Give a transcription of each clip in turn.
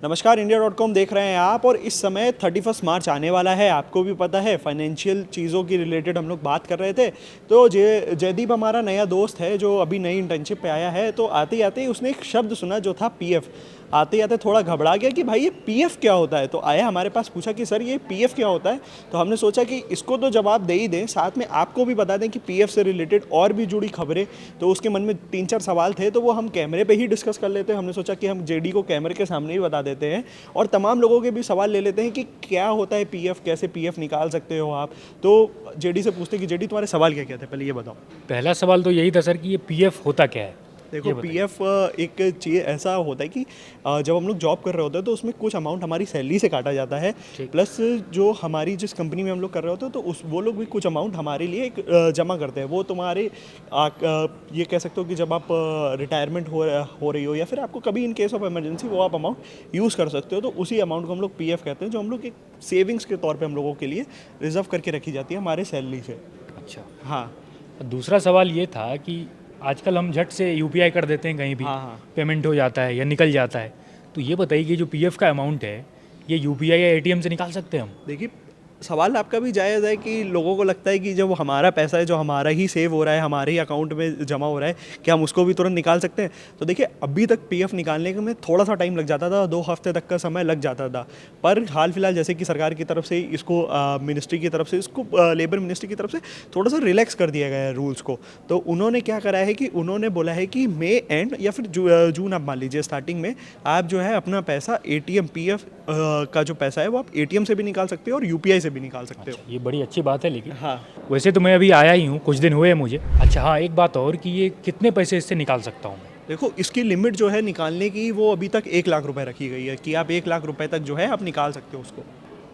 नमस्कार, इंडिया.com देख रहे हैं आप। और इस समय 31 मार्च आने वाला है, आपको भी पता है। फाइनेंशियल चीज़ों की रिलेटेड हम लोग बात कर रहे थे। तो जयदीप हमारा नया दोस्त है जो अभी नई इंटर्नशिप पे आया है। तो आते आते ही उसने एक शब्द सुना जो था पीएफ। आते आते थोड़ा घबरा गया कि भाई ये पीएफ क्या होता है। तो आया हमारे पास, पूछा कि सर ये पीएफ क्या होता है। तो हमने सोचा कि इसको तो जवाब दे ही दें, साथ में आपको भी बता दें कि पीएफ से रिलेटेड और भी जुड़ी खबरें। तो उसके मन में 3-4 सवाल थे, तो वो हम कैमरे पे ही डिस्कस कर लेते हैं। हमने सोचा कि हम जेडी को कैमरे के सामने ही बता देते हैं और तमाम लोगों के भी सवाल ले लेते हैं कि क्या होता है पीएफ, कैसे पीएफ निकाल सकते हो आप। तो जेडी से पूछते कि जेडी तुम्हारे सवाल क्या क्या थे, पहले ये बताओ। पहला सवाल तो यही था सर कि ये पीएफ होता क्या है। देखो, ये बताइए। पीएफ एक चीज़ ऐसा होता है कि जब हम लोग जॉब कर रहे होते हैं तो उसमें कुछ अमाउंट हमारी सैलरी से काटा जाता है। ठीक। प्लस जो हमारी जिस कंपनी में हम लोग कर रहे होते हैं तो वो लोग भी कुछ अमाउंट हमारे लिए एक जमा करते हैं। वो तुम्हारे ये कह सकते हो कि जब आप रिटायरमेंट हो रही हो या फिर आपको कभी इन केस ऑफ इमरजेंसी वो आप अमाउंट यूज़ कर सकते हो। तो उसी अमाउंट को हम लोग पीएफ कहते हैं, जो हम लोग एक सेविंग्स के तौर पर हम लोगों के लिए रिजर्व करके रखी जाती है हमारे सैलरी से। अच्छा। हाँ दूसरा सवाल ये था कि आजकल हम झट से यूपीआई कर देते हैं, कहीं भी हाँ हाँ। पेमेंट हो जाता है या निकल जाता है। तो ये बताइए कि जो पीएफ का अमाउंट है, ये यूपीआई या एटीएम से निकाल सकते हैं हम? देखिए, सवाल आपका भी जायज़ है कि लोगों को लगता है कि जब हमारा पैसा है जो हमारा ही सेव हो रहा है, हमारे ही अकाउंट में जमा हो रहा है, क्या हम उसको भी तुरंत निकाल सकते हैं। तो देखिए, अभी तक पीएफ निकालने में थोड़ा सा टाइम लग जाता था, 2 हफ्ते तक का समय लग जाता था। पर हाल फिलहाल जैसे कि सरकार की तरफ से इसको मिनिस्ट्री की तरफ से इसको लेबर मिनिस्ट्री की तरफ से थोड़ा सा रिलैक्स कर दिया गया है रूल्स को। तो उन्होंने क्या करा है कि उन्होंने बोला है कि मई एंड या फिर जून आप मान लीजिए स्टार्टिंग में आप जो है अपना पैसा एटीएम पीएफ का जो पैसा है वो आप एटीएम से भी निकाल सकते हो और यूपीआई से भी निकाल सकते हो। ये बड़ी अच्छी बात है। लेकिन हाँ, वैसे तो मैं अभी आया ही हूँ, कुछ दिन हुए हैं मुझे। अच्छा हाँ, एक बात और कि ये कितने पैसे इससे निकाल सकता हूँ मैं? देखो, इसकी लिमिट जो है निकालने की वो अभी तक 1 लाख रुपए रखी गई है कि आप 1 लाख रुपए तक जो है आप निकाल सकते हो उसको।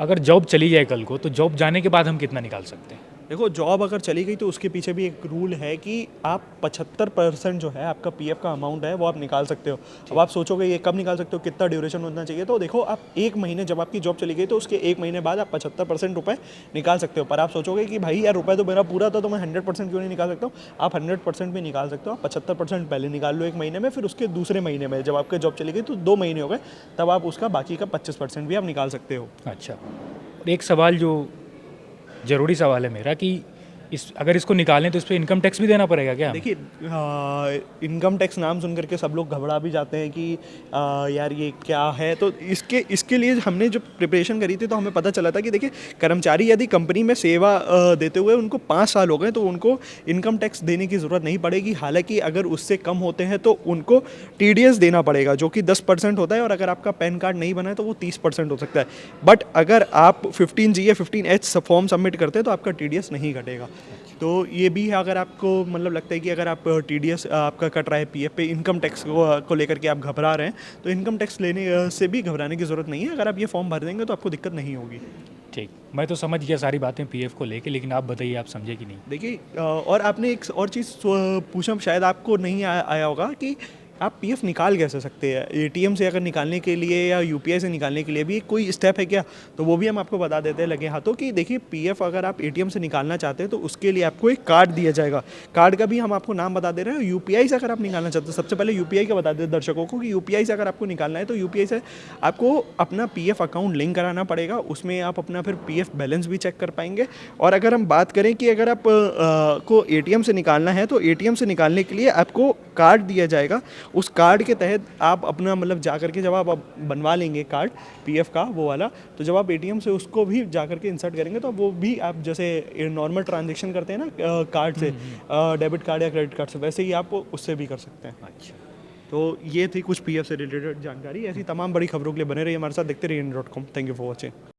अगर जॉब चली जाए कल को, तो जॉब जाने के बाद हम कितना निकाल सकते हैं? देखो, जॉब अगर चली गई तो उसके पीछे भी एक रूल है कि आप 75% जो है आपका पीएफ का अमाउंट है वो आप निकाल सकते हो। अब आप सोचोगे ये कब निकाल सकते हो, कितना ड्यूरेशन होना चाहिए। तो देखो, आप 1 महीने, जब आपकी जॉब चली गई तो उसके 1 महीने बाद आप 75% रुपये निकाल सकते हो। पर आप सोचोगे कि भाई यार, रुपये तो मेरा पूरा था तो मैं 100% क्यों नहीं निकाल सकता हूँ। आप 100% भी निकाल सकते हो। आप 75% पहले निकाल लो 1 महीने में, फिर उसके दूसरे महीने में जब आपकी जॉब चली गई तो 2 महीने हो गए, तब आप उसका बाकी का 25% भी आप निकाल सकते हो। अच्छा। और एक सवाल जो ज़रूरी सवाल है मेरा कि अगर इसको निकालें तो इस पर इनकम टैक्स भी देना पड़ेगा क्या हमें? देखिए, इनकम टैक्स नाम सुन करके सब लोग घबरा भी जाते हैं कि यार ये क्या है। तो इसके लिए हमने जो प्रिपरेशन करी थी तो हमें पता चला था कि देखिए, कर्मचारी यदि कंपनी में सेवा देते हुए उनको 5 साल हो गए तो उनको इनकम टैक्स देने की ज़रूरत नहीं पड़ेगी। हालांकि अगर उससे कम होते हैं तो उनको टीडीएस देना पड़ेगा, जो कि 10% होता है। और अगर आपका पैन कार्ड नहीं बना है तो वो 30% हो सकता है। बट अगर आप 15G या 15H फॉर्म सबमिट करते हैं तो आपका टीडीएस नहीं घटेगा। तो ये भी है, अगर आपको मतलब लगता है कि अगर आप टीडीएस आपका कट रहा है पीएफ पे, इनकम टैक्स को लेकर के आप घबरा रहे हैं, तो इनकम टैक्स लेने से भी घबराने की ज़रूरत नहीं है। अगर आप ये फॉर्म भर देंगे तो आपको दिक्कत नहीं होगी। ठीक, मैं तो समझ गया सारी बातें पीएफ को लेके, लेकिन आप बताइए, आप समझे कि नहीं? देखिए, और आपने एक और चीज़ पूछा, शायद आपको नहीं आया होगा कि आप पीएफ निकाल कैसे सकते हैं। एटीएम से अगर निकालने के लिए या यूपीआई से निकालने के लिए भी कोई स्टेप है क्या, तो वो भी हम आपको बता देते हैं लगे हाथों कि देखिए, पीएफ अगर आप एटीएम से निकालना चाहते हैं तो उसके लिए आपको एक कार्ड दिया जाएगा। कार्ड का भी हम आपको नाम बता दे रहे हैं। यूपीआई से अगर आप निकालना चाहते हैं, सबसे पहले यूपीआई का बता दें दर्शकों को कि यूपीआई से अगर आपको निकालना है तो यूपीआई से आपको अपना पीएफ अकाउंट लिंक कराना पड़ेगा। उसमें आप अपना फिर पीएफ बैलेंस भी चेक कर पाएंगे। और अगर हम बात करें कि अगर आप को एटीएम से निकालना है तो एटीएम से निकालने के लिए आपको कार्ड दिया जाएगा। उस कार्ड के तहत आप अपना मतलब जा करके जब आप बनवा लेंगे कार्ड पीएफ का वो वाला, तो जब आप एटीएम से उसको भी जा करके इंसर्ट करेंगे तो वो भी आप जैसे नॉर्मल ट्रांजैक्शन करते हैं ना कार्ड से, डेबिट कार्ड या क्रेडिट कार्ड से, वैसे ही आप उससे भी कर सकते हैं। अच्छा। तो ये थी कुछ पीएफ से रिलेटेड जानकारी। ऐसी तमाम बड़ी खबरों के लिए बने रहिए हमारे साथ, देखते रहिए India.com। Thank you for watching.